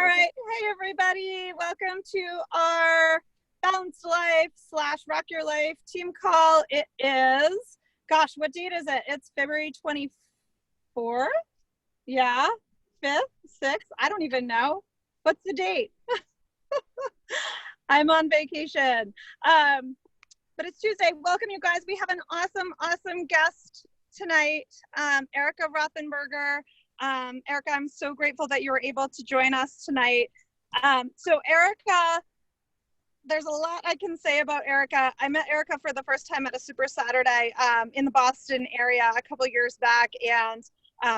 right. Hey, everybody. Welcome to our Balanced Life / Rock Your Life team call. It is, gosh, what date is it? It's February 24th? Yeah, 5th, 6th? I don't even know. What's the date? I'm on vacation. But it's Tuesday. Welcome, you guys. We have an awesome guest tonight, Erika Rothenberger. Erika, I'm so grateful that you were able to join us tonight. So Erika, there's a lot I can say about Erika. I met Erika for the first time at a Super Saturday in the Boston area a couple years back, and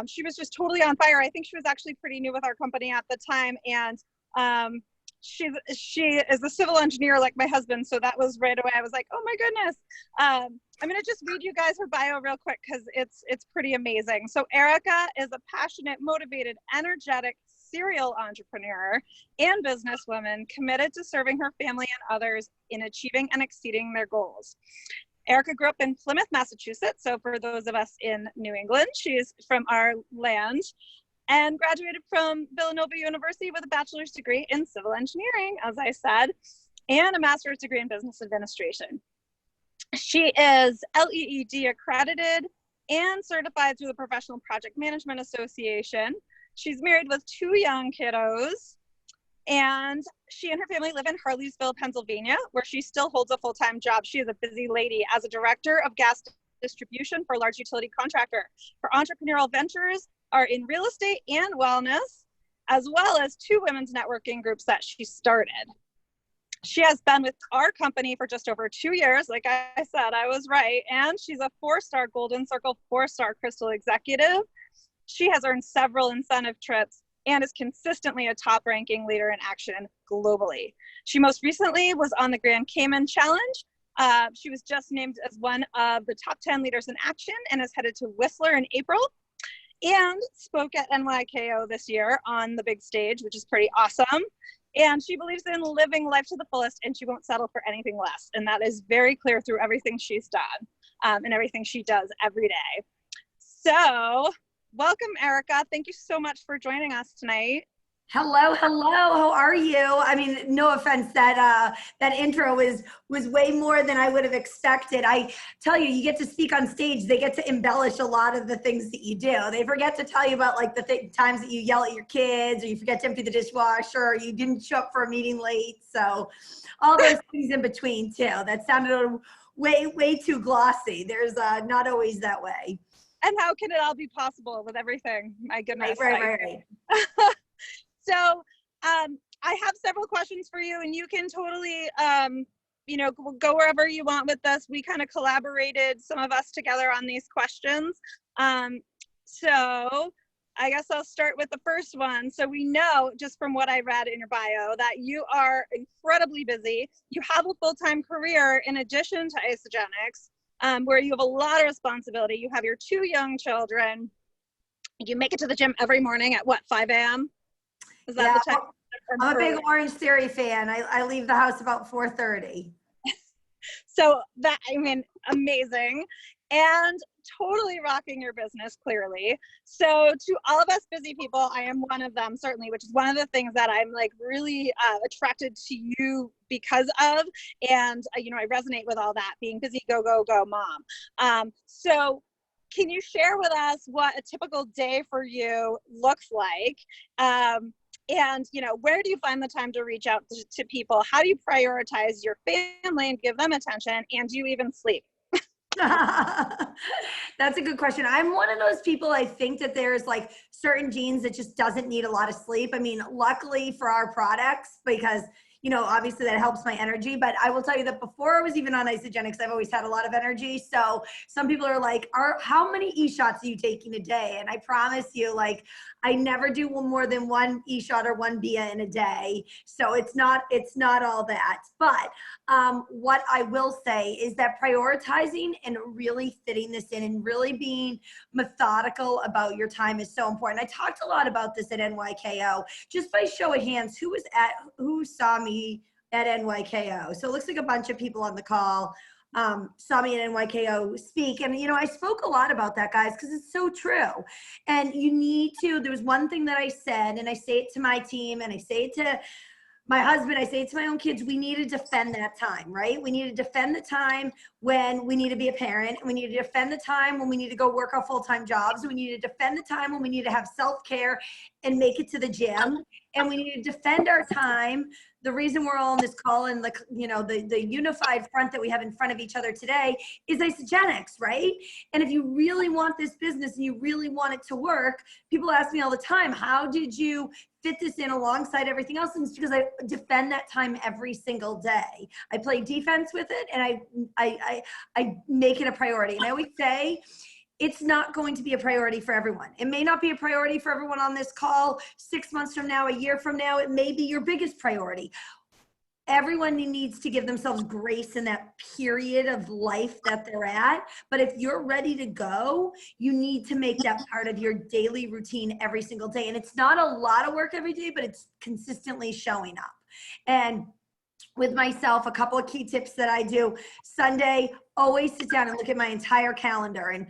she was just totally on fire. I think she was actually pretty new with our company at the time, and she is a civil engineer like my husband, so that was right away. I was like, oh my goodness. I'm gonna just read you guys her bio real quick because it's pretty amazing. So Erika is a passionate, motivated, energetic serial entrepreneur and businesswoman committed to serving her family and others in achieving and exceeding their goals. Erika grew up in Plymouth, Massachusetts. So for those of us in New England, she's from our land, and graduated from Villanova University with a bachelor's degree in civil engineering, as I said, and a master's degree in business administration. She is LEED accredited and certified through the Professional Project Management Association. She's married with 2 young kiddos, and she and her family live in Harleysville, Pennsylvania, where she still holds a full-time job. She is a busy lady as a director of gas distribution for a large utility contractor. Her entrepreneurial ventures are in real estate and wellness, as well as 2 women's networking groups that she started. She has been with our company for just over 2 years. Like I said, I was right. And she's a 4-star Golden Circle, 4-star Crystal Executive. She has earned several incentive trips and is consistently a top-ranking leader in action globally. She most recently was on the Grand Cayman Challenge. She was just named as one of the top 10 leaders in action and is headed to Whistler in April, and spoke at NYKO this year on the big stage, which is pretty awesome. And she believes in living life to the fullest, and she won't settle for anything less. And that is very clear through everything she's done and everything she does every day. So welcome, Erika. Thank you so much for joining us tonight. Hello. How are you? I mean, no offense, that intro was way more than I would have expected. I tell you, you get to speak on stage. They get to embellish a lot of the things that you do. They forget to tell you about like the times that you yell at your kids, or you forget to empty the dishwasher, or you didn't show up for a meeting late. So all those things in between too. That sounded way too glossy. There's not always that way. And how can it all be possible with everying? My goodness. Right. So I have several questions for you, and you can totally, go wherever you want with this. We kind of collaborated, some of us together, on these questions. So I guess I'll start with the first one. So we know, just from what I read in your bio, that you are incredibly busy. You have a full-time career in addition to Isogenics, where you have a lot of responsibility. You have your 2 young children. You make it to the gym every morning at what, 5 a.m.? Is that the time? I'm a big Orange Theory fan. I leave the house about 4:30. So that, I mean, amazing. And totally rocking your business, clearly. So to all of us busy people, I am one of them, certainly, which is one of the things that I'm like really attracted to you because of. And, I resonate with all that, being busy, go, mom. So can you share with us what a typical day for you looks like? And, where do you find the time to reach out to people? How do you prioritize your family and give them attention? And do you even sleep? That's a good question. I'm one of those people, I think that there's like certain genes that just doesn't need a lot of sleep. I mean, luckily for our products, because obviously that helps my energy, but I will tell you that before I was even on Isogenics, I've always had a lot of energy. So some people are like, how many e-shots are you taking a day? And I promise you, like, I never do more than 1 e-shot or 1 BIA in a day. So it's not all that. But what I will say is that prioritizing and really fitting this in and really being methodical about your time is so important. I talked a lot about this at NYKO. Just by show of hands, who saw me at NYKO? So it looks like a bunch of people on the call. saw me in NYKO speak. And, I spoke a lot about that, guys, because it's so true. And you need to, there was one thing that I said, and I say it to my team, and I say it to my husband, I say it to my own kids, we need to defend that time, right? We need to defend the time when we need to be a parent. We need to defend the time when we need to go work our full-time jobs. We need to defend the time when we need to have self-care and make it to the gym. And we need to defend our time. The reason we're all on this call and the unified front that we have in front of each other today is Isogenics, right? And if you really want this business and you really want it to work, people ask me all the time, how did you fit this in alongside everything else? And it's because I defend that time every single day. I play defense with it, and I make it a priority. And I always say, it's not going to be a priority for everyone. It may not be a priority for everyone on this call 6 months from now, a year from now. It may be your biggest priority. Everyone needs to give themselves grace in that period of life that they're at. But if you're ready to go, you need to make that part of your daily routine every single day. And it's not a lot of work every day, but it's consistently showing up. And with myself, a couple of key tips that I do: Sunday, always sit down and look at my entire calendar. And,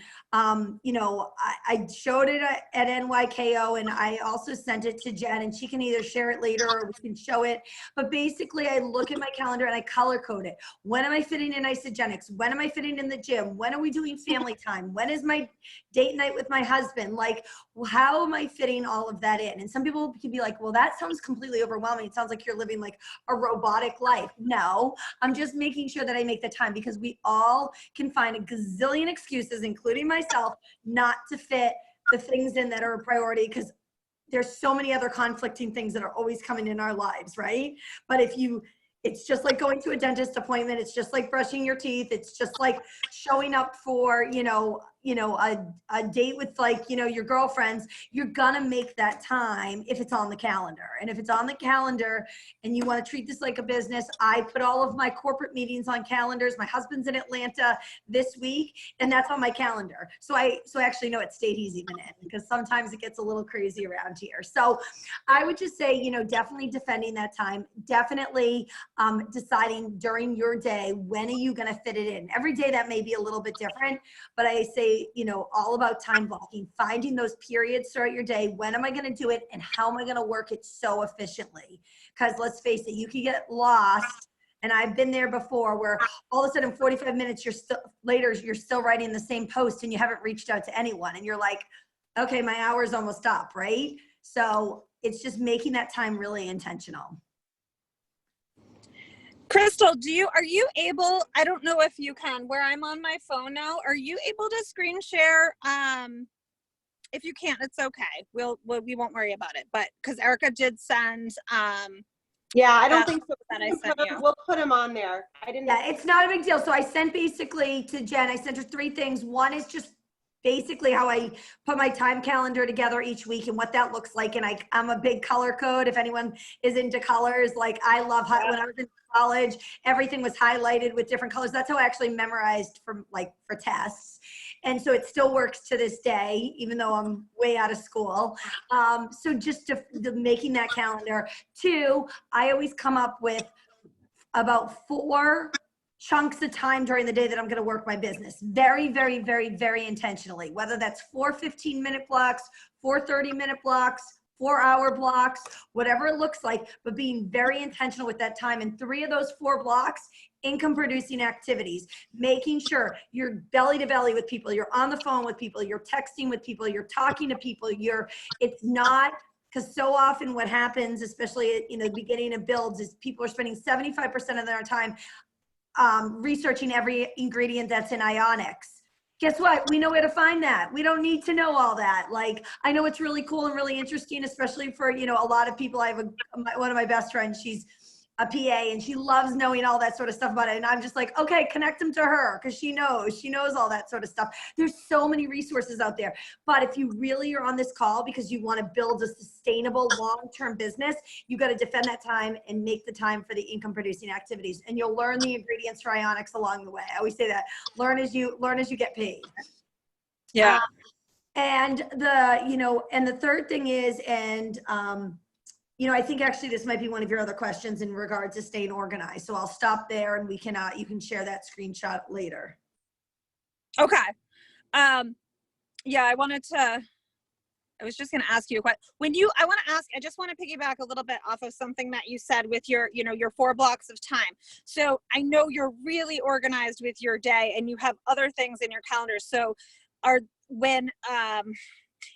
I showed it at NYKO, and I also sent it to Jen, and she can either share it later or we can show it. But basically, I look at my calendar and I color code it. When am I fitting in Isogenics? When am I fitting in the gym? When are we doing family time? When is my date night with my husband? Like, how am I fitting all of that in? And some people can be like, well, that sounds completely overwhelming. It sounds like you're living like a robotic life. No, I'm just making sure that I make the time, because we all can find a gazillion excuses, including myself, not to fit the things in that are a priority, because there's so many other conflicting things that are always coming in our lives, right? But it's just like going to a dentist appointment. It's just like brushing your teeth. It's just like showing up for, a date with your girlfriends. You're gonna make that time if it's on the calendar. And if it's on the calendar and you want to treat this like a business, I put all of my corporate meetings on calendars. My husband's in Atlanta this week, and that's on my calendar. So I actually know it stayed easy even in, because sometimes it gets a little crazy around here. So I would just say, definitely defending that time. Definitely deciding during your day, when are you going to fit it in? Every day that may be a little bit different, but I say, all about time blocking, finding those periods throughout your day. When am I going to do it, and how am I going to work it so efficiently? Because let's face it, you can get lost. And I've been there before, where all of a sudden 45 minutes you're still writing the same post and you haven't reached out to anyone. And you're like, okay, my hour's almost up, right? So it's just making that time really intentional. Crystal, are you able, I don't know if you can, where I'm on my phone now, are you able to screen share? If you can't, it's okay. We won't worry about it. But because Erika did send, yeah, I don't think so. That I sent you. We'll put them on there. I didn't. Yeah, it's not a big deal. So I sent basically to Jen, I sent her 3 things. One is just basically how I put my time calendar together each week and what that looks like. And I'm a big color code. If anyone is into colors, like I love when I was in college, everything was highlighted with different colors. That's how I actually memorized for tests. And so it still works to this day, even though I'm way out of school. So just making that calendar. 2, I always come up with about 4 chunks of time during the day that I'm going to work my business very, very, very, very intentionally, whether that's 4 15-minute blocks, 4 30-minute blocks, 4-hour blocks, whatever it looks like, but being very intentional with that time. And 3 of those 4 blocks, income producing activities, making sure you're belly to belly with people, you're on the phone with people, you're texting with people, you're talking to people, it's not, because so often what happens, especially in the beginning of builds, is people are spending 75% of their time researching every ingredient that's in Ionics. Guess what? We know where to find that. We don't need to know all that. Like, I know it's really cool and really interesting, especially for, a lot of people. I have one of my best friends, she's a PA, and she loves knowing all that sort of stuff about it. And I'm just like, okay, connect them to her, because she knows all that sort of stuff. There's so many resources out there. But if you really are on this call because you want to build a sustainable long-term business, you got to defend that time and make the time for the income producing activities. And you'll learn the ingredients for Ionics along the way. I always say that, learn as you get paid. Yeah. And the third thing is, you know, I think actually this might be one of your other questions in regards to staying organized. So I'll stop there and we can, you can share that screenshot later. Okay. Yeah, I was just going to ask you a question. I just want to piggyback a little bit off of something that you said with your, you know, your 4 blocks of time. So I know you're really organized with your day and you have other things in your calendar. So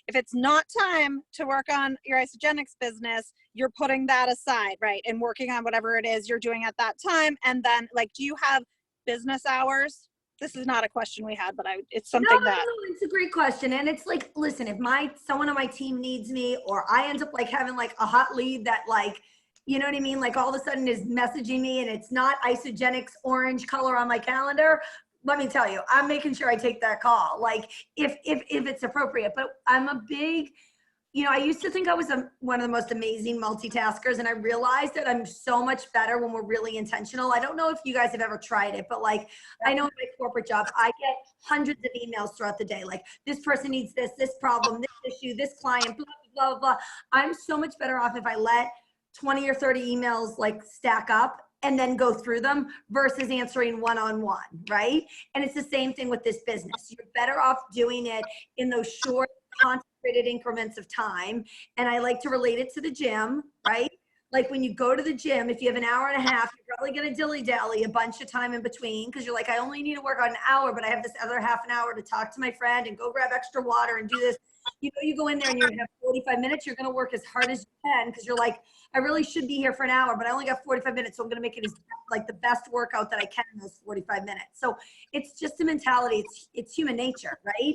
if it's not time to work on your Isogenics business, you're putting that aside, right? And working on whatever it is you're doing at that time. And then like, do you have business hours? This is not a question we had, but it's something No, it's a great question. And it's like, listen, if someone on my team needs me, or I end up like having like a hot lead that like, you know what I mean? Like all of a sudden is messaging me and it's not Isogenics orange color on my calendar. Let me tell you, I'm making sure I take that call. Like if it's appropriate, but I'm a big, you know, I used to think I was one of the most amazing multitaskers, and I realized that I'm so much better when we're really intentional. I don't know if you guys have ever tried it, but like, I know in my corporate job, I get hundreds of emails throughout the day. Like this person needs this problem, this issue, this client, blah, blah, blah, blah. I'm so much better off if I let 20 or 30 emails like stack up and then go through them versus answering one-on-one, right? And it's the same thing with this business. You're better off doing it in those short, concentrated increments of time. And I like to relate it to the gym, right? Like when you go to the gym, if you have an hour and a half, you're probably going to dilly-dally a bunch of time in between because you're like, I only need to work on an hour, but I have this other half an hour to talk to my friend and go grab extra water and do this. You know, you go in there and you have 45 minutes, you're going to work as hard as you can because you're like, I really should be here for an hour, but I only got 45 minutes. So I'm going to make it as like the best workout that I can in those 45 minutes. So it's just a mentality. It's human nature, right?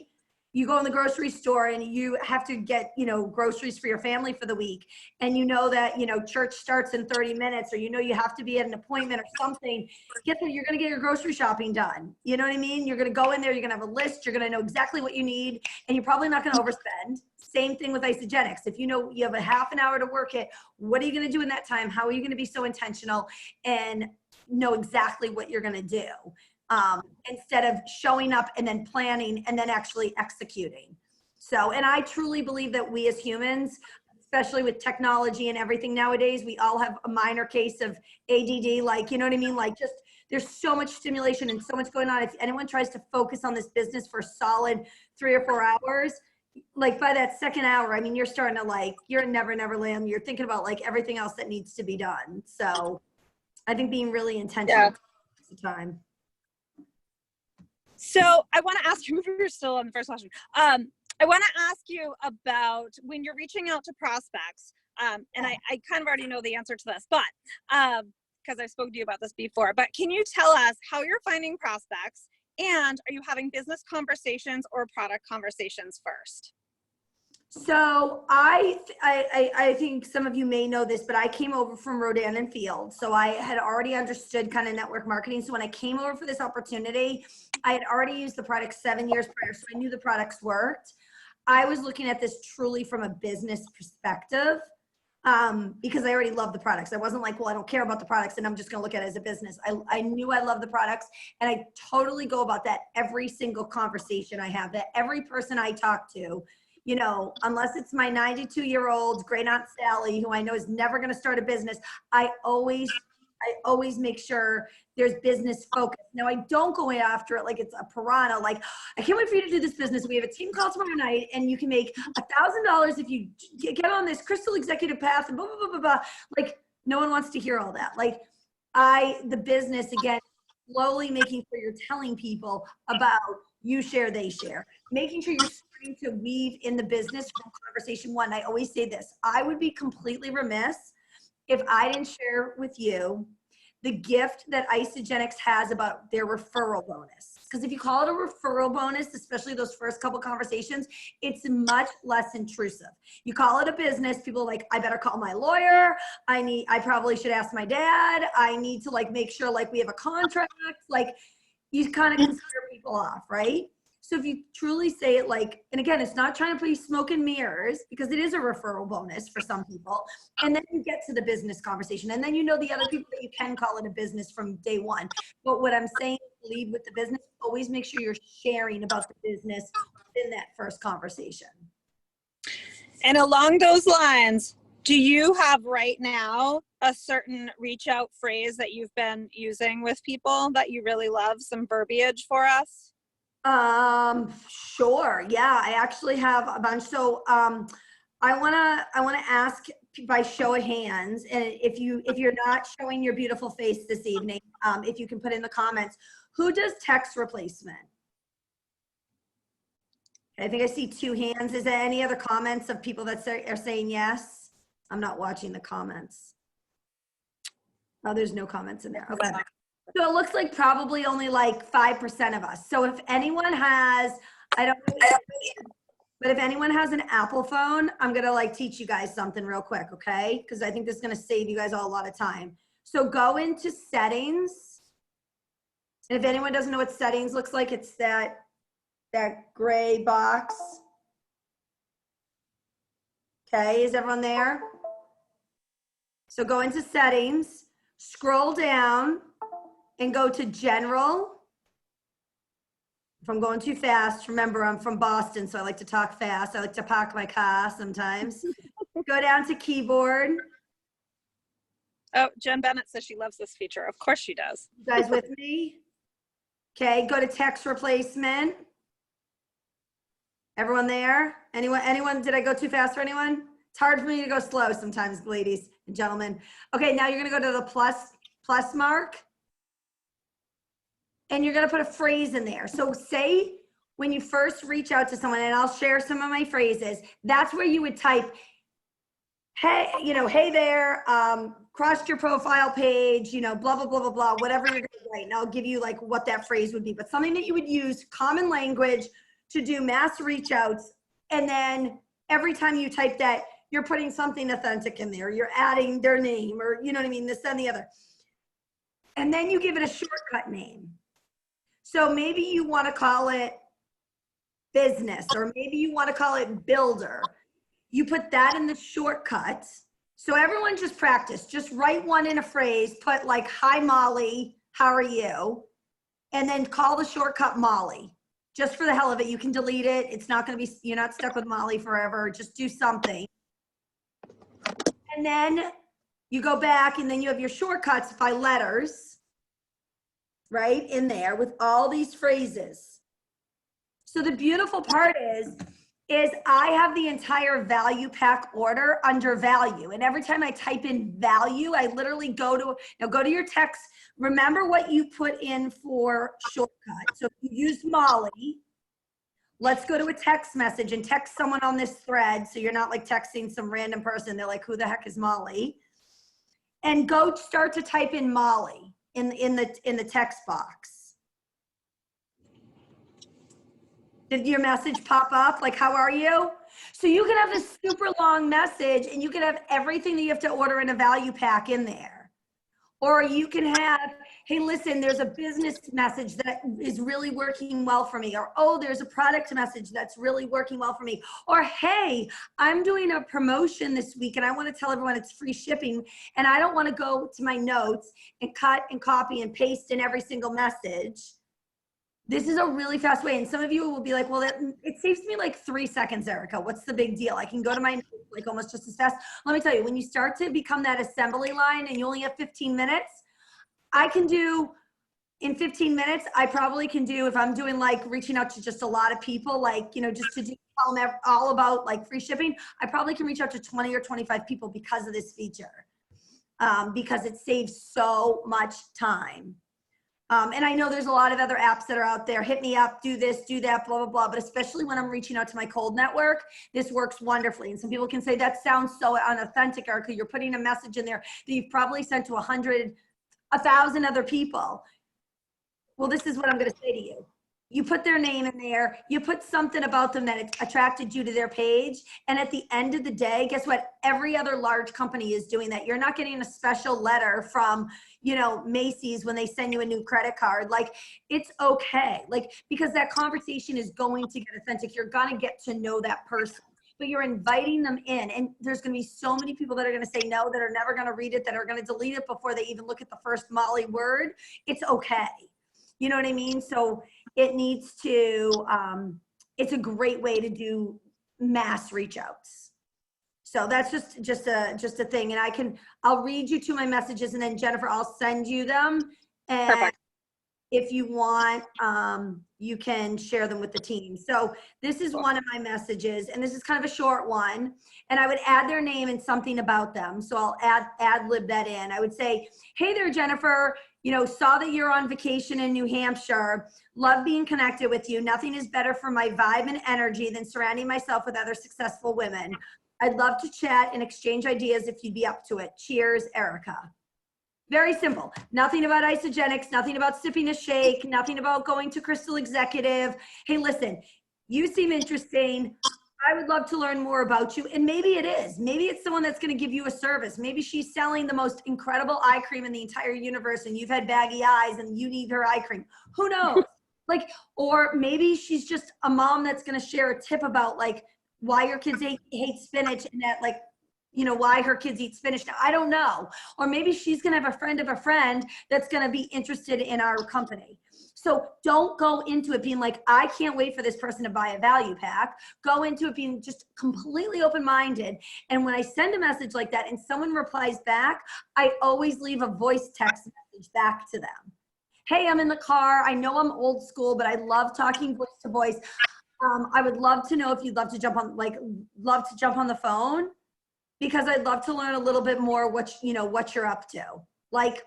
You go in the grocery store and you have to get, you know, groceries for your family for the week. And you know that, you know, church starts in 30 minutes, or, you know, you have to be at an appointment or something. Guess what? You're going to get your grocery shopping done. You know what I mean? You're going to go in there, you're going to have a list, you're going to know exactly what you need, and you're probably not going to overspend. Same thing with Isogenics. If you know you have a half an hour to work it, what are you going to do in that time? How are you going to be so intentional and know exactly what you're going to do? Instead of showing up and then planning and then actually executing. So, and I truly believe that we as humans, especially with technology and everything nowadays, we all have a minor case of ADD, like, you know what I mean? Like just, there's so much stimulation and so much going on. If anyone tries to focus on this business for a solid 3 or 4 hours, like by that second hour, I mean, you're starting to like, you're in never land. You're thinking about like everything else that needs to be done. So I think being really intentional takes the time. So I want to ask you, if you're still on the first question, I want to ask you about when you're reaching out to prospects, and I kind of already know the answer to this, but because I've spoken to you about this before, but can you tell us how you're finding prospects, and are you having business conversations or product conversations first? So I think some of you may know this, but I came over from Rodan and Field. So I had already understood kind of network marketing. So when I came over for this opportunity, I had already used the product 7 years prior. So I knew the products worked. I was looking at this truly from a business perspective because I already love the products. I wasn't like, well, I don't care about the products and I'm just going to look at it as a business. I knew I love the products, and I totally go about that every single conversation I have, that every person I talk to, you know, unless it's my 92-year-old great aunt Sally, who I know is never going to start a business, I always make sure there's business focus. Now I don't go after it like it's a piranha. Like, I can't wait for you to do this business. We have a team call tomorrow night and you can make $1,000 if you get on this crystal executive path and blah, blah, blah, blah, blah. Like, no one wants to hear all that. Like the business, again, slowly making sure you're telling people about you share, they share, making sure you're starting to weave in the business from conversation one. I always say this, I would be completely remiss if I didn't share with you the gift that Isogenics has about their referral bonus. Because if you call it a referral bonus, especially those first couple conversations, it's much less intrusive. You call it a business, people are like, I better call my lawyer. I probably should ask my dad. I need to like make sure like we have a contract. Like, you kind of can scare people off, right? So if you truly say it like, and again, it's not trying to put you smoke and mirrors, because it is a referral bonus for some people. And then you get to the business conversation, and then you know the other people that you can call it a business from day one. But what I'm saying, lead with the business, always make sure you're sharing about the business in that first conversation. And along those lines, Do you have right now a certain reach out phrase that you've been using with people that you really love? Some verbiage for us? Sure. Yeah, I actually have a bunch. So, I wanna ask by show of hands, and if you're not showing your beautiful face this evening, if you can put in the comments, who does text replacement? I think I see 2 hands. Is there any other comments of people that are saying yes? I'm not watching the comments. Oh, there's no comments in there. Okay. So it looks like probably only like 5% of us. So if anyone has, I don't know, but if anyone has an Apple phone, I'm gonna like teach you guys something real quick, okay? Because I think this is gonna save you guys all a lot of time. So go into settings. And if anyone doesn't know what settings looks like, it's that gray box. Okay, is everyone there? So go into settings, scroll down, and go to general. If I'm going too fast, remember I'm from Boston, so I like to talk fast. I like to park my car sometimes. Go down to keyboard. Oh, Jen Bennett says she loves this feature. Of course she does. You guys with me? Okay, go to text replacement. Everyone there? Anyone, did I go too fast for anyone? It's hard for me to go slow sometimes, ladies and gentlemen. Okay, now you're gonna go to the plus mark. And you're gonna put a phrase in there. So say when you first reach out to someone, and I'll share some of my phrases, that's where you would type, hey, hey there, crossed your profile page, blah, blah, blah, blah, blah, whatever you're gonna write. And I'll give you like what that phrase would be, but something that you would use common language to do mass reach outs. And then every time you type that, you're putting something authentic in there. You're adding their name, or you know what I mean, this and the other. And then you give it a shortcut name. So maybe you want to call it business, or maybe you want to call it builder. You put that in the shortcut. So everyone just practice, just write one in a phrase, put like, hi Molly, how are you? And then call the shortcut Molly. Just for the hell of it. You can delete it. It's not going to be, you're not stuck with Molly forever. Just do something. And then you go back, and then you have your shortcuts by letters, right in there with all these phrases. So the beautiful part is I have the entire value pack order under value. And every time I type in value, I literally go to your text. Remember what you put in for shortcut. So if you used Molly, let's go to a text message and text someone on this thread. So you're not like texting some random person. They're like, who the heck is Molly? And go start to type in Molly in the text box. Did your message pop up? Like, how are you? So you can have this super long message, and you can have everything that you have to order in a value pack in there. Or you can have, hey, listen, there's a business message that is really working well for me. Or, oh, there's a product message that's really working well for me. Or, hey, I'm doing a promotion this week, and I want to tell everyone it's free shipping, and I don't want to go to my notes and cut and copy and paste in every single message. This is a really fast way. And some of you will be like, well, it saves me like 3 seconds, Erica. What's the big deal? I can go to my notes like almost just as fast. Let me tell you, when you start to become that assembly line and you only have 15 minutes, I can do in 15 minutes, I probably can do, if I'm doing like reaching out to just a lot of people, like, just to tell them all about like free shipping, I probably can reach out to 20 or 25 people because of this feature, because it saves so much time. And I know there's a lot of other apps that are out there. Hit me up, do this, do that, blah, blah, blah. But especially when I'm reaching out to my cold network, this works wonderfully. And some people can say, that sounds so unauthentic, Erica. You're putting a message in there that you've probably sent to 100, 1,000 other people. Well, this is what I'm going to say to you. You put their name in there, you put something about them that attracted you to their page. And at the end of the day, guess what? Every other large company is doing that. You're not getting a special letter from, Macy's when they send you a new credit card. Like, it's okay. Like, because that conversation is going to get authentic. You're going to get to know that person, but you're inviting them in. And there's going to be so many people that are going to say no, that are never going to read it, that are going to delete it before they even look at the first Molly word. It's okay. You know what I mean? So it needs to, it's a great way to do mass reach outs. So that's just a thing. And I'll read you to my messages, and then Jennifer, I'll send you them. And Perfect. if you want, you can share them with the team. So this is one of my messages, and this is kind of a short one. And I would add their name and something about them. So I'll ad lib that in. I would say, hey there, Jennifer, you know, saw that you're on vacation in New Hampshire. Love being connected with you. Nothing is better for my vibe and energy than surrounding myself with other successful women. I'd love to chat and exchange ideas if you'd be up to it. Cheers, Erika. Very simple. Nothing about isogenics, nothing about sipping a shake, nothing about going to Crystal Executive. Hey, listen, you seem interesting. I would love to learn more about you. And maybe it is. Maybe it's someone that's going to give you a service. Maybe she's selling the most incredible eye cream in the entire universe, and you've had baggy eyes and you need her eye cream. Who knows? Like, or maybe she's just a mom that's going to share a tip about like why your kids hate spinach, and that like, you know, why her kids eat spinach now. I don't know. Or maybe she's going to have a friend of a friend that's going to be interested in our company. So don't go into it being like, I can't wait for this person to buy a value pack. Go into it being just completely open-minded. And when I send a message like that and someone replies back, I always leave a voice text message back to them. Hey, I'm in the car. I know I'm old school, but I love talking voice to voice. I would love to know if you'd love to jump on the phone, because I'd love to learn a little bit more what you're up to. Like,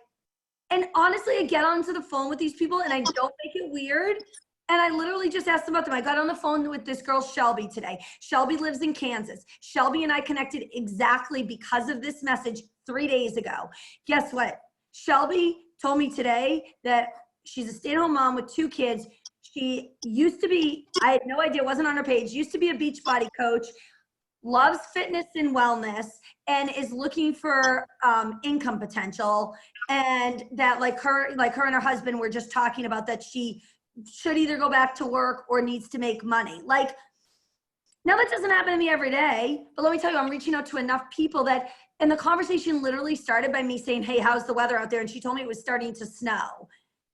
and honestly, I get onto the phone with these people and I don't make it weird. And I literally just asked about them. I got on the phone with this girl, Shelby, today. Shelby lives in Kansas. Shelby and I connected exactly because of this message 3 days ago. Guess what? Shelby told me today that she's a stay-at-home mom with 2 kids. She used to be, I had no idea, wasn't on her page, used to be a Beachbody coach, loves fitness and wellness, and is looking for income potential. And that like her and her husband were just talking about that she should either go back to work or needs to make money. Like, now that doesn't happen to me every day, but let me tell you, I'm reaching out to enough people that, and the conversation literally started by me saying, hey, how's the weather out there? And she told me it was starting to snow.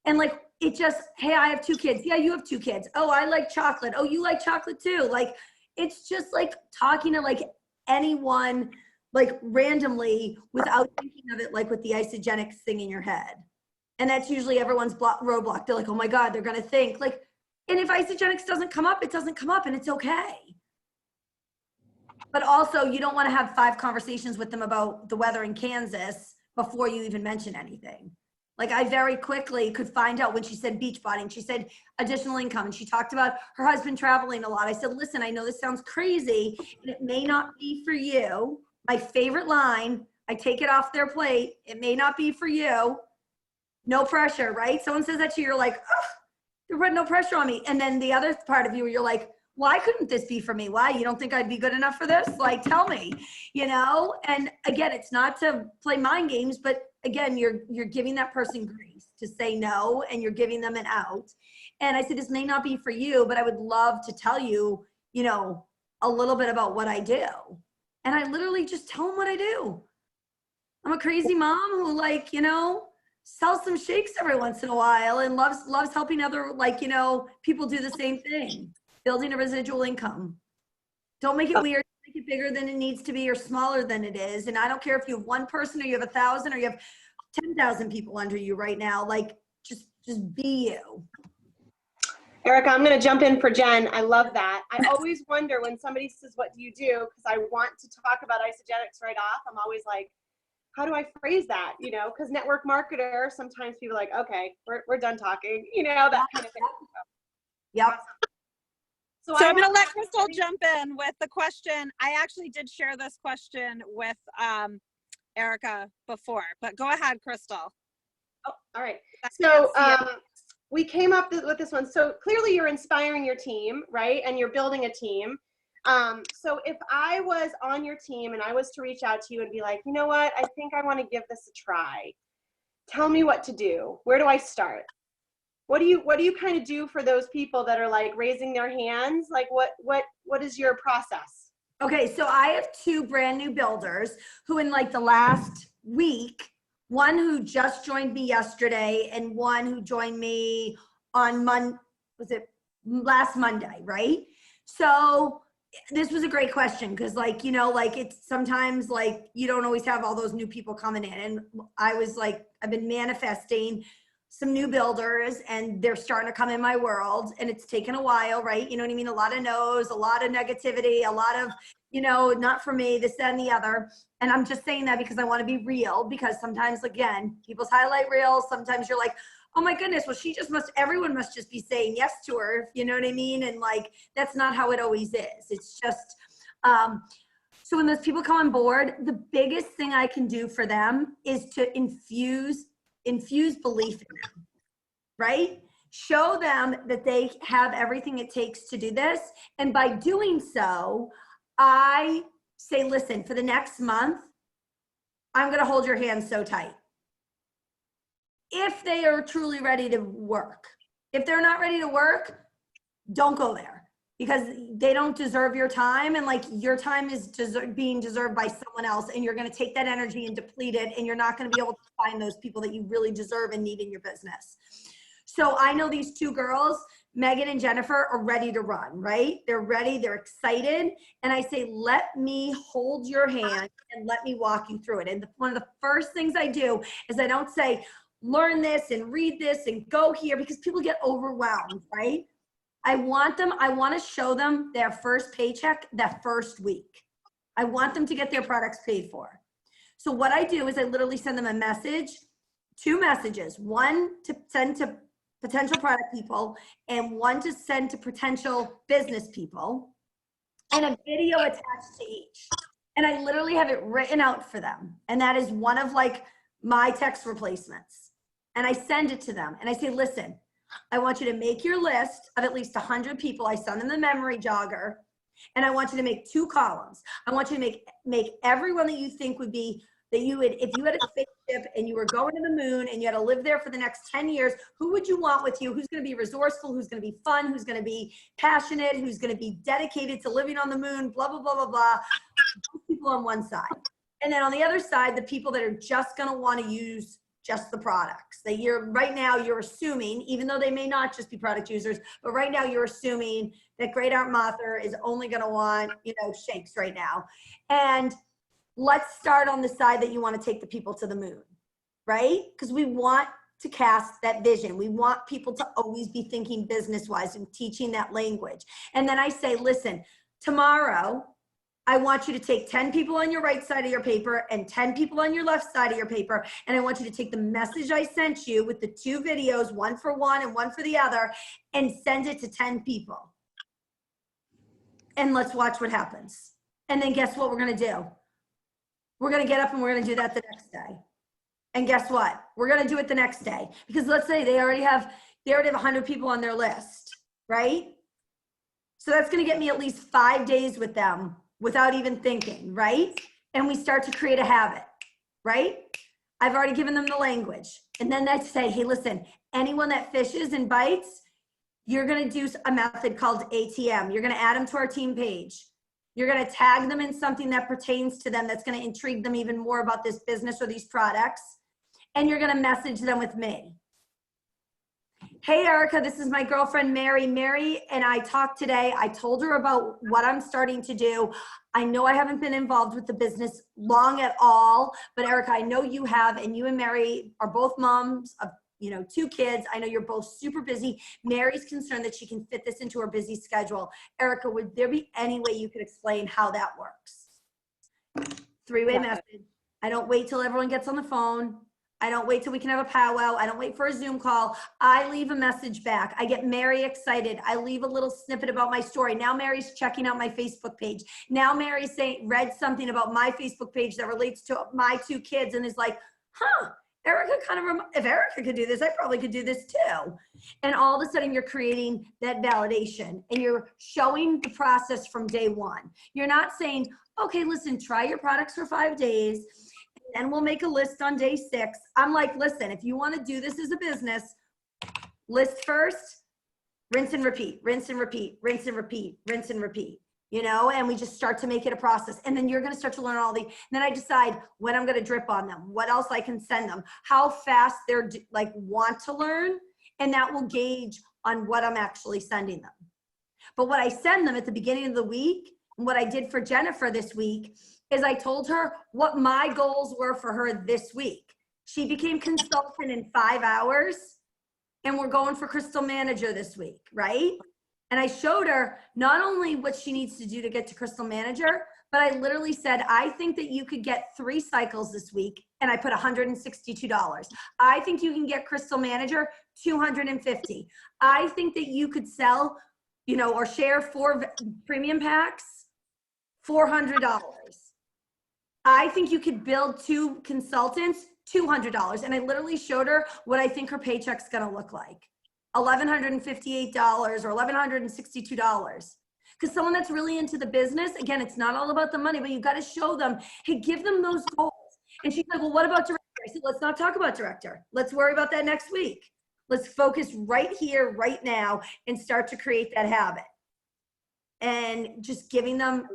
And like, it just, hey, I have 2 kids. Yeah, you have 2 kids. Oh, I like chocolate. Oh, you like chocolate too. Like, it's just like talking to like anyone, like randomly, without thinking of it like with the isogenics thing in your head. And that's usually everyone's roadblock. They're like, oh my God, they're gonna think like, and if isogenics doesn't come up, it doesn't come up, and it's okay. But also, you don't wanna have 5 conversations with them about the weather in Kansas before you even mention anything. Like, I very quickly could find out when she said Beachbody and she said additional income and she talked about her husband traveling a lot. I said, listen, I know this sounds crazy and it may not be for you. My favorite line, I take it off their plate. It may not be for you. No pressure, right? Someone says that to you, you're like, oh, they're putting no pressure on me. And then the other part of you, you're like, why couldn't this be for me? Why? You don't think I'd be good enough for this? Like, tell me, you know? And again, it's not to play mind games, but again, you're giving that person grace to say no, and you're giving them an out. And I said, this may not be for you, but I would love to tell you, you know, a little bit about what I do. And I literally just tell them what I do. I'm a crazy mom who, like, you know, sells some shakes every once in a while and loves helping other, like, you know, people do the same thing, building a residual income. Don't make it weird. Make it bigger than it needs to be or smaller than it is. And I don't care if you have 1 person or you have 1,000 or you have 10,000 people under you right now. Like, just be you. Erika, I'm going to jump in for Jen. I love that. I always wonder when somebody says, what do you do? Because I want to talk about isogenics right off. I'm always like, how do I phrase that? You know, because network marketer, sometimes people are like, okay, we're done talking, you know, that kind of thing. Yep. So I'm going to let Crystal jump in with the question. I actually did share this question with Erika before, but go ahead, Crystal. Oh, all right. So we came up with this one. So clearly you're inspiring your team, right? And you're building a team. So if I was on your team and I was to reach out to you and be like, you know what, I think I want to give this a try. Tell me what to do. Where do I start? What do you kind of do for those people that are like raising their hands? Like what is your process? Okay, so I have 2 brand new builders who in like the last week, one who just joined me yesterday and one who joined me on last Monday, right? So This was a great question because, like, you know, like it's sometimes like you don't always have all those new people coming in. And I was like, I've been manifesting some new builders and they're starting to come in my world, and it's taken a while, right? You know what I mean? A lot of no's, a lot of negativity, a lot of, you know, not for me, this, that, and the other. And I'm just saying that because I want to be real, because sometimes, again, people's highlight reels, sometimes you're like, oh my goodness, well, everyone must just be saying yes to her, you know what I mean? And like, that's not how it always is. It's just, so when those people come on board, the biggest thing I can do for them is to infuse belief in them, right? Show them that they have everything it takes to do this. And by doing so, I say, listen, for the next month, I'm going to hold your hand so tight. If they are truly ready to work. If they're not ready to work, don't go there, because they don't deserve your time, and like your time is being deserved by someone else, and you're going to take that energy and deplete it, and you're not going to be able to find those people that you really deserve and need in your business. So I know these two girls, Megan and Jennifer, are ready to run, right? They're ready, they're excited. And I say, let me hold your hand and let me walk you through it. And one of the first things I do is I don't say, learn this and read this and go here, because people get overwhelmed, right? I want to show them their first paycheck that first week. I want them to get their products paid for. So what I do is I literally send them a message, 2 messages, one to send to potential product people and one to send to potential business people, and a video attached to each. And I literally have it written out for them. And that is one of like my text replacements. And I send it to them and I say, listen, I want you to make your list of at least 100 people. I send them the memory jogger, and I want you to make 2 columns. I want you to make everyone that you think would be, that you would, if you had a spaceship and you were going to the moon and you had to live there for the next 10 years, who would you want with you? Who's going to be resourceful? Who's going to be fun? Who's going to be passionate? Who's going to be dedicated to living on the moon? Blah, blah, blah, blah, blah. People on one side. And then on the other side, the people that are just going to want to use just the products that right now you're assuming, even though they may not just be product users, but right now you're assuming that Great Aunt Martha is only going to want, you know, shakes right now. And let's start on the side that you want to take the people to the moon, right? Because we want to cast that vision. We want people to always be thinking business-wise and teaching that language. And then I say, listen, tomorrow, I want you to take 10 people on your right side of your paper and 10 people on your left side of your paper. And I want you to take the message I sent you with the 2 videos, one for one and one for the other, and send it to 10 people. And let's watch what happens. And then guess what we're going to do? We're going to get up and we're going to do that the next day. And guess what? We're going to do it the next day. Because let's say they already have 100 people on their list, right? So that's going to get me at least 5 days with them without even thinking, right? And we start to create a habit, right? I've already given them the language. And then I say, hey, listen, anyone that fishes and bites, you're gonna do a method called ATM. You're gonna add them to our team page. You're gonna tag them in something that pertains to them that's gonna intrigue them even more about this business or these products. And you're gonna message them with me. Hey, Erica, this is my girlfriend, Mary. Mary and I talked today. I told her about what I'm starting to do. I know I haven't been involved with the business long at all, but Erica, I know you have, and you and Mary are both moms of, you know, 2 kids. I know you're both super busy. Mary's concerned that she can fit this into her busy schedule. Erica, would there be any way you could explain how that works? 3-way message. I don't wait till everyone gets on the phone. I don't wait till we can have a powwow. I don't wait for a Zoom call. I leave a message back. I get Mary excited. I leave a little snippet about my story. Now Mary's checking out my Facebook page. Now Mary's read something about my Facebook page that relates to my 2 kids and is like, huh, Erika if Erika could do this, I probably could do this too. And all of a sudden you're creating that validation and you're showing the process from day 1. You're not saying, okay, listen, try your products for 5 days. And we'll make a list on day 6. I'm like, listen, if you want to do this as a business, list first, rinse and repeat, rinse and repeat, rinse and repeat, rinse and repeat, you know, and we just start to make it a process. And then you're going to start to learn all and then I decide when I'm going to drip on them, what else I can send them, how fast they're like want to learn. And that will gauge on what I'm actually sending them. But what I send them at the beginning of the week what I did for Jennifer this week is I told her what my goals were for her this week. She became consultant in 5 hours, and we're going for crystal manager this week, right? And I showed her not only what she needs to do to get to crystal manager, but I literally said, I think that you could get 3 cycles this week, and I put $162. I think you can get crystal manager, $250. I think that you could sell, you know, or share 4 premium packs, $400. I think you could build 2 consultants, $200. And I literally showed her what I think her paycheck's gonna look like. $1,158 or $1,162. Because someone that's really into the business, again, it's not all about the money, but you got to show them, hey, give them those goals. And she's like, well, what about director? I said, let's not talk about director. Let's worry about that next week. Let's focus right here, right now, and start to create that habit. And just giving them,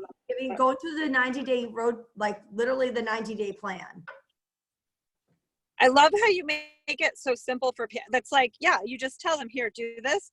going through the 90-day road, like literally the 90-day plan. I love how you make it so simple for people. That's like, yeah, you just tell them, here, do this,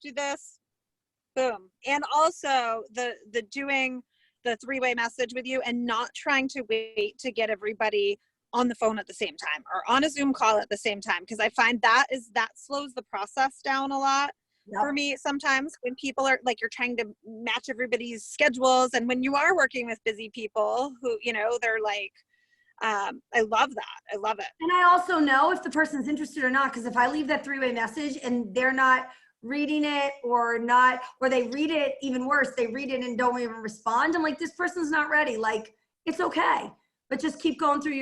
boom. And also the doing the 3-way message with you and not trying to wait to get everybody on the phone at the same time or on a Zoom call at the same time. Because I find that slows the process down a lot. Yep. For me, sometimes when people are like, you're trying to match everybody's schedules, and when you are working with busy people who, you know, they're like, I love that. I love it. And I also know if the person's interested or not, because if I leave that 3-way message and they're not reading it or they read it, even worse, they read it and don't even respond, I'm like, this person's not ready. Like, it's okay, but just keep going through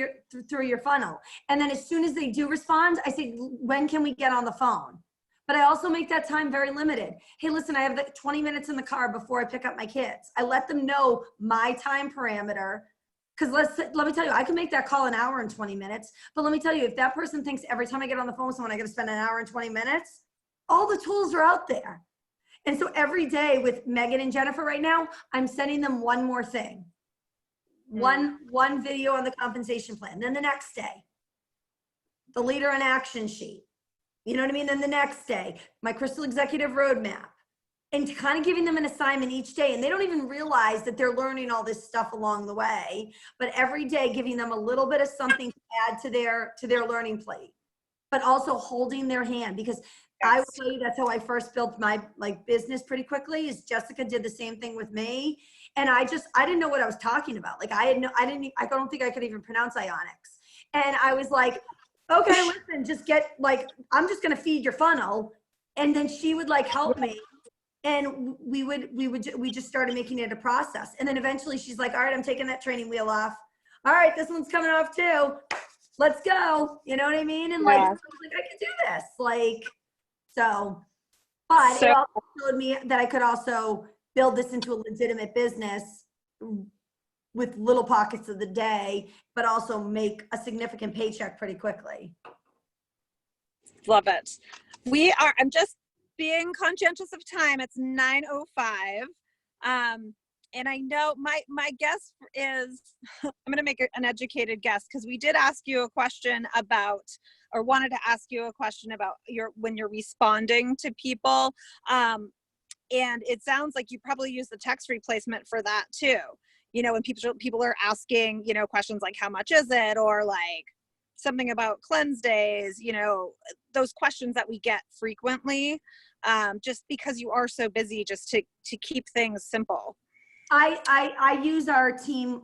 your funnel. And then as soon as they do respond, I say, when can we get on the phone? But I also make that time very limited. Hey, listen, I have 20 minutes in the car before I pick up my kids. I let them know my time parameter. Because let me tell you, I can make that call an hour and 20 minutes. But let me tell you, if that person thinks every time I get on the phone with someone, I got to spend an hour and 20 minutes, all the tools are out there. And so every day with Megan and Jennifer right now, I'm sending them one more thing. One video on the compensation plan. Then the next day, the leader in action sheet. You know what I mean? Then the next day, my Crystal Executive Roadmap. And kind of giving them an assignment each day. And they don't even realize that they're learning all this stuff along the way. But every day giving them a little bit of something to add to their learning plate. But also holding their hand. Because I will tell you, that's how I first built my business pretty quickly, is Jessica did the same thing with me. And I didn't know what I was talking about. Like I don't think I could even pronounce ionics. And I was like, okay, listen, just I'm just going to feed your funnel. And then she would help me. And we just started making it a process. And then eventually she's like, all right, I'm taking that training wheel off. All right, this one's coming off too. Let's go. You know what I mean? And I was like, I can do this. But it also showed me that I could also build this into a legitimate business with little pockets of the day, but also make a significant paycheck pretty quickly. Love it. I'm just being conscientious of time. It's 9:05. And I know my guess is, I'm going to make an educated guess, because we did ask you a question about, or wanted to ask you a question about when you're responding to people. And it sounds like you probably use the text replacement for that too. You know, when people are asking, you know, questions like, how much is it? Or like something about cleanse days, you know, those questions that we get frequently, just because you are so busy, just to keep things simple. I use our team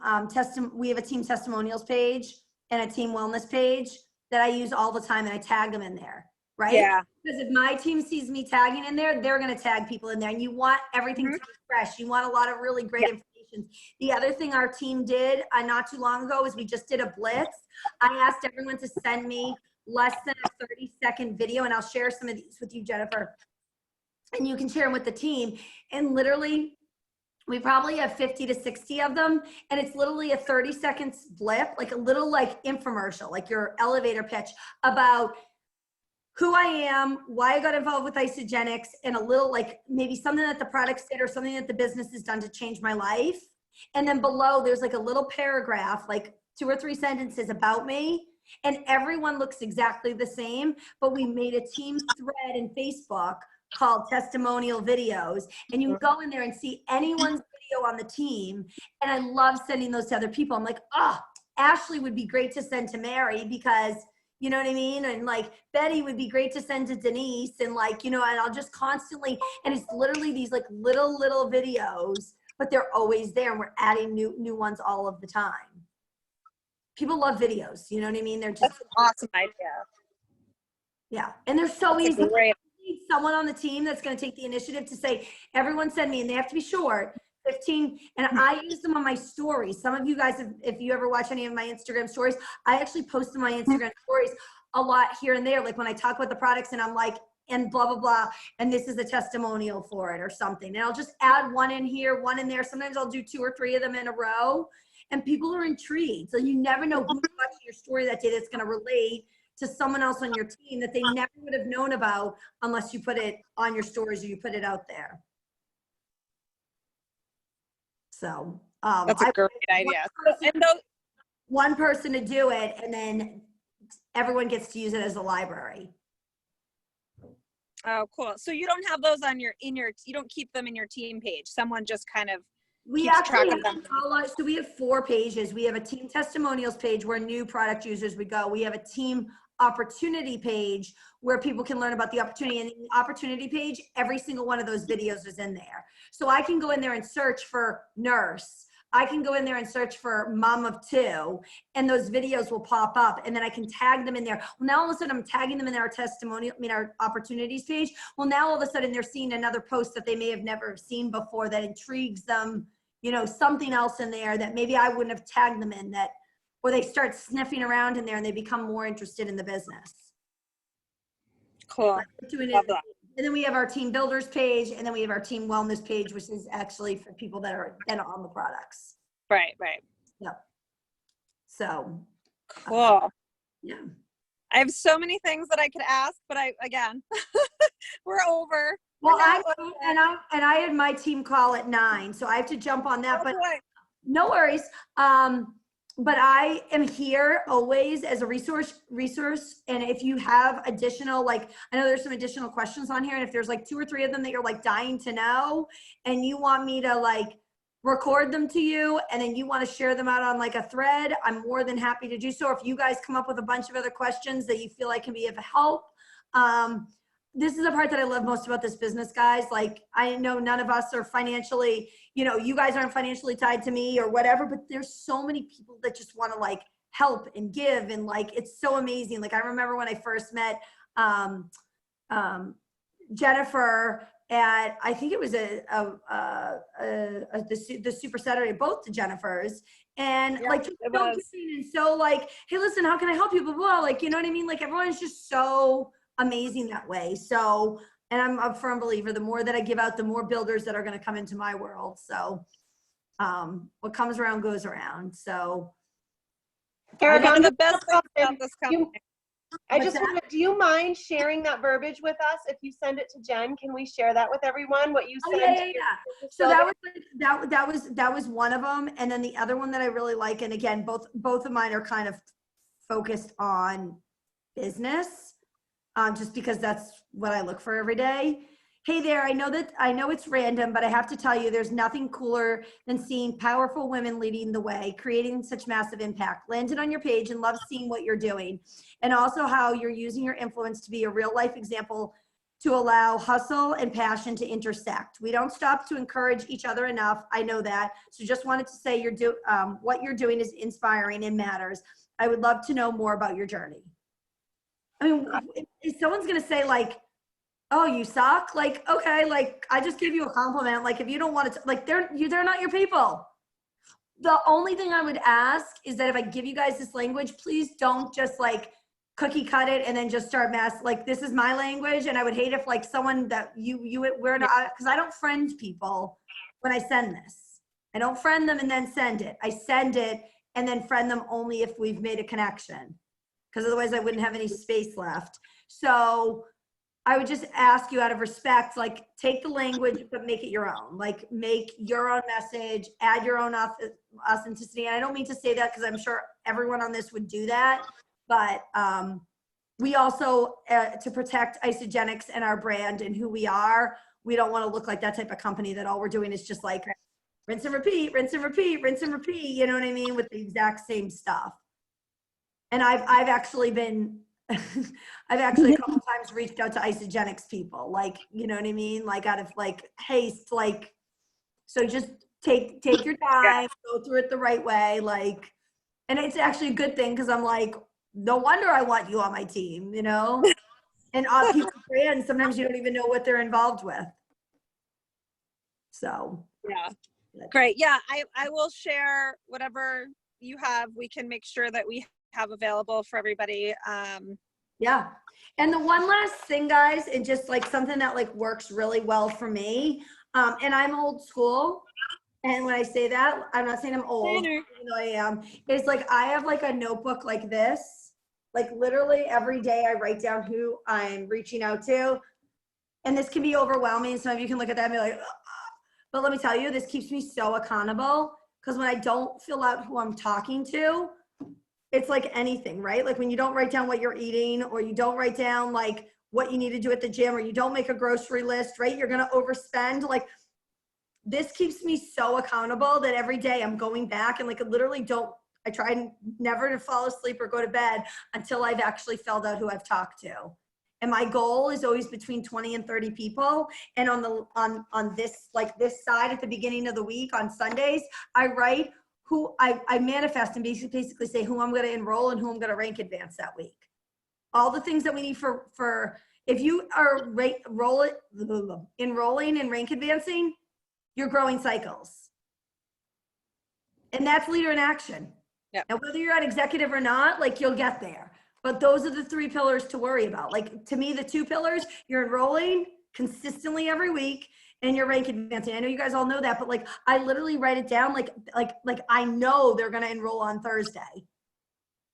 we have a team testimonials page and a team wellness page that I use all the time, and I tag them in there, right? Yeah. Because if my team sees me tagging in there, they're going to tag people in there, and you want everything to be fresh. You want a lot of really great information. The other thing our team did not too long ago is we just did a blitz. I asked everyone to send me less than a 30-second video, and I'll share some of these with you, Jennifer, and you can share them with the team. And literally, we probably have 50 to 60 of them, and it's literally a 30-second blip, like a little infomercial, like your elevator pitch about who I am, why I got involved with Isogenics, and a little maybe something that the products did or something that the business has done to change my life. And then below there's a little paragraph, 2 or 3 sentences about me, and everyone looks exactly the same, but we made a team thread in Facebook called testimonial videos, and you can go in there and see anyone's video on the team. And I love sending those to other people. I'm like, oh, Ashley would be great to send to Mary because, you know what I mean? And like Betty would be great to send to Denise, and like, you know, and I'll just constantly, and it's literally these like little videos, but they're always there, and we're adding new ones all of the time. People love videos, you know what I mean? They're just That's an awesome idea. yeah. And they're so That's easy. great. Someone on the team that's going to take the initiative to say, everyone send me, and they have to be short, 15. And I use them on my stories. Some of you guys, if you ever watch any of my Instagram stories, I actually post them on my Instagram stories a lot here and there. Like when I talk about the products and I'm like, and blah, blah, blah. And this is a testimonial for it or something. And I'll just add one in here, one in there. Sometimes I'll do 2 or 3 of them in a row, and people are intrigued. So you never know who's watching your story that day that's going to relate to someone else on your team that they never would have known about unless you put it on your stories or you put it out there. So that's a great idea. One person to do it, and then everyone gets to use it as a library. Oh, cool. So you don't have those on you don't keep them in your team page. Someone just kind of We keeps actually track of them. so we have 4 pages. We have a team testimonials page where new product users would go. We have a team opportunity page where people can learn about the opportunity, and in the opportunity page, every single one of those videos is in there. So I can go in there and search for nurse. I can go in there and search for mom of 2, and those videos will pop up, and then I can tag them in there. Well, now all of a sudden I'm tagging them in our testimonial, our opportunities page. Well, now all of a sudden they're seeing another post that they may have never seen before that intrigues them, you know, something else in there that maybe I wouldn't have tagged them in, that, or they start sniffing around in there and they become more interested in the business. Cool. And then we have our team builders page, and then we have our team wellness page, which is actually for people that are then on the products. Right. Yep. So Cool. yeah. I have so many things that I could ask, but again, we're over. Well, I had my team call at 9, so I have to jump on that, but no worries. But I am here always as a resource. And if you have additional, like, I know there's some additional questions on here, and if there's like 2 or 3 of them that you're like dying to know, and you want me to like record them to you, and then you want to share them out on like a thread, I'm more than happy to do so. If you guys come up with a bunch of other questions that you feel like can be of help, this is the part that I love most about this business, guys. Like, I know none of us are financially, you know, you guys aren't financially tied to me or whatever, but there's so many people that just want to like help and give. And like, it's so amazing. Like, I remember when I first met Jennifer at, I think it was the Super Saturday, both the Jennifers. And yeah, like, and so like, hey, listen, how can I help you? Blah, blah, blah. Like, you know what I mean? Like, everyone's just so amazing that way. So, and I'm a firm believer, the more that I give out, the more builders that are going to come into my world. So what comes around goes around. So Erika, one of the best things about this company. Do you mind sharing that verbiage with us? If you send it to Jen, can we share that with everyone? What you send? Yeah. So that was one of them. And then the other one that I really like, and again, both of mine are kind of focused on business. Just because that's what I look for every day. Hey there, I know it's random, but I have to tell you, there's nothing cooler than seeing powerful women leading the way, creating such massive impact. Landed on your page and love seeing what you're doing, and also how you're using your influence to be a real life example to allow hustle and passion to intersect. We don't stop to encourage each other enough. I know that. So just wanted to say what you're doing is inspiring and matters. I would love to know more about your journey. I mean, if someone's going to say like, oh, you suck. Like, okay, like I just gave you a compliment. Like, if you don't want to, like, they're not your people. The only thing I would ask is that if I give you guys this language, please don't just like cookie cut it and then just start like, this is my language. And I would hate if like someone that we're not, because I don't friend people when I send this. I don't friend them and then send it. I send it and then friend them only if we've made a connection, because otherwise I wouldn't have any space left. So I would just ask you out of respect, like, take the language, but make it your own. Like, make your own message, add your own authenticity. And I don't mean to say that because I'm sure everyone on this would do that. But we also, to protect Isogenics and our brand and who we are, we don't want to look like that type of company that all we're doing is just like rinse and repeat, rinse and repeat, rinse and repeat, you know what I mean, with the exact same stuff. And I've actually been, I've actually a couple times reached out to Isogenics people, like, you know what I mean? Like out of like haste, like, so just take your time, go through it the right way. Like, and it's actually a good thing. Cause I'm like, no wonder I want you on my team, you know? And people brands, sometimes you don't even know what they're involved with. So. Yeah. Great. Yeah. I will share whatever you have. We can make sure that we have available for everybody. Yeah. And the one last thing, guys, and just like something that like works really well for me. And I'm old school. And when I say that, I'm not saying I'm old, even though I am. It's like I have like a notebook like this. Like literally every day I write down who I'm reaching out to. And this can be overwhelming. Some of you can look at that and be like, ugh. But let me tell you, this keeps me so accountable. Because when I don't fill out who I'm talking to, it's like anything, right? Like when you don't write down what you're eating, or you don't write down like what you need to do at the gym, or you don't make a grocery list, right? You're going to overspend. Like this keeps me so accountable that every day I'm going back and like I literally don't, I try never to fall asleep or go to bed until I've actually filled out who I've talked to. And my goal is always between 20 and 30 people. And on this, like this side at the beginning of the week on Sundays, I write who I manifest and basically say who I'm going to enroll and who I'm going to rank advance that week. All the things that we need for if you are enrolling and rank advancing, you're growing cycles. And that's leader in action. Yep. And whether you're at executive or not, like you'll get there. But those are the 3 pillars to worry about. Like to me, the 2 pillars, you're enrolling consistently every week and you're rank advancing. I know you guys all know that, but like I literally write it down like I know they're going to enroll on Thursday.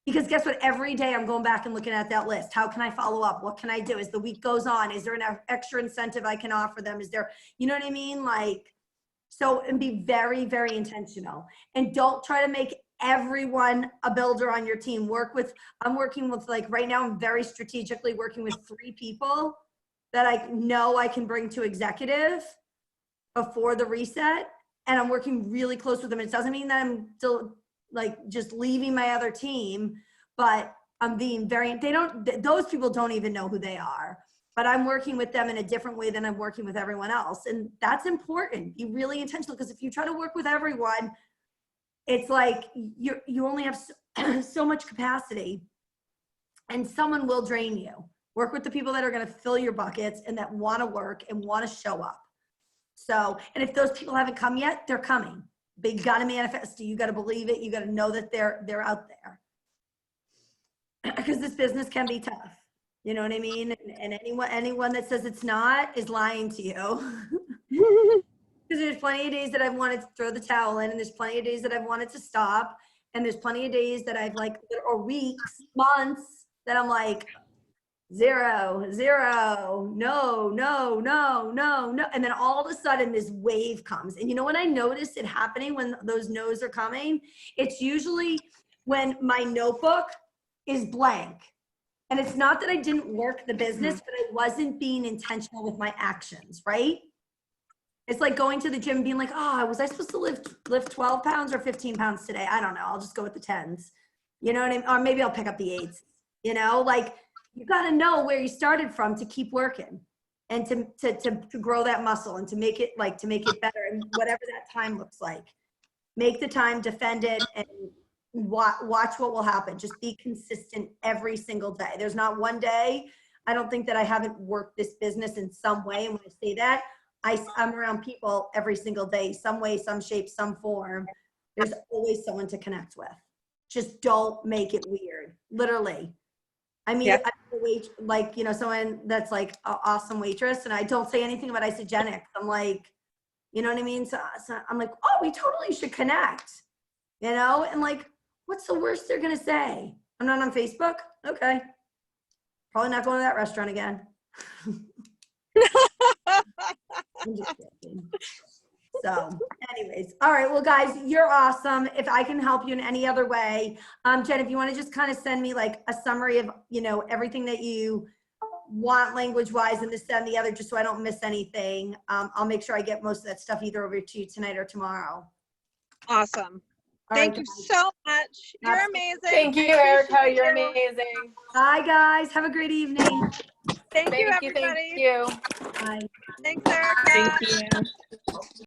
Because guess what? Every day I'm going back and looking at that list. How can I follow up? What can I do as the week goes on? Is there an extra incentive I can offer them? Is there, you know what I mean? Like, so, and be very, very intentional. And don't try to make everyone a builder on your team. I'm working with like, right now I'm very strategically working with 3 people that I know I can bring to executive before the reset. And I'm working really close with them. It doesn't mean that I'm still like just leaving my other team, but I'm being very, those people don't even know who they are, but I'm working with them in a different way than I'm working with everyone else. And that's important. Be really intentional, because if you try to work with everyone, it's like you only have so much capacity and someone will drain you. Work with the people that are going to fill your buckets and that want to work and want to show up. So, and if those people haven't come yet, they're coming. They got to manifest it. You got to believe it. You got to know that they're out there, because this business can be tough. You know what I mean? And anyone that says it's not is lying to you. Because there's plenty of days that I've wanted to throw the towel in, and there's plenty of days that I've wanted to stop, and there's plenty of days that I've like, or weeks, months that I'm like 0, 0, no. And then all of a sudden this wave comes. And you know when I notice it happening, when those no's are coming, it's usually when my notebook is blank. And it's not that I didn't work the business, but I wasn't being intentional with my actions, right? It's like going to the gym and being like, oh, was I supposed to lift 12 pounds or 15 pounds today? I don't know. I'll just go with the 10s. You know what I mean? Or maybe I'll pick up the 8s, you know, like you got to know where you started from to keep working and to grow that muscle and to make it better, and whatever that time looks like. Make the time, defend it, and watch what will happen. Just be consistent every single day. There's not one day, I don't think, that I haven't worked this business in some way. And when I say that, I'm around people every single day, some way, some shape, some form. There's always someone to connect with. Just don't make it weird, literally. I mean, Yep. like, you know, someone that's like an awesome waitress, and I don't say anything about Isogenics. I'm like, you know what I mean? So I'm like, oh, we totally should connect, you know? And like, what's the worst they're going to say? I'm not on Facebook? Okay. Probably not going to that restaurant again. I'm just kidding. So anyways, all right, well guys, you're awesome. If I can help you in any other way, Jen, if you want to just kind of send me like a summary of, you know, everything that you want language-wise and this, that, and the other, just so I don't miss anything, I'll make sure I get most of that stuff either over to you tonight or tomorrow. Awesome. All Thank right, you guys. so much. You're Absolutely. amazing. Thank you, I Erica. appreciate You're you. amazing. Bye, guys. Have a great evening. Thank you, Thank everybody. you. Bye. Thanks, Erica. Thank you.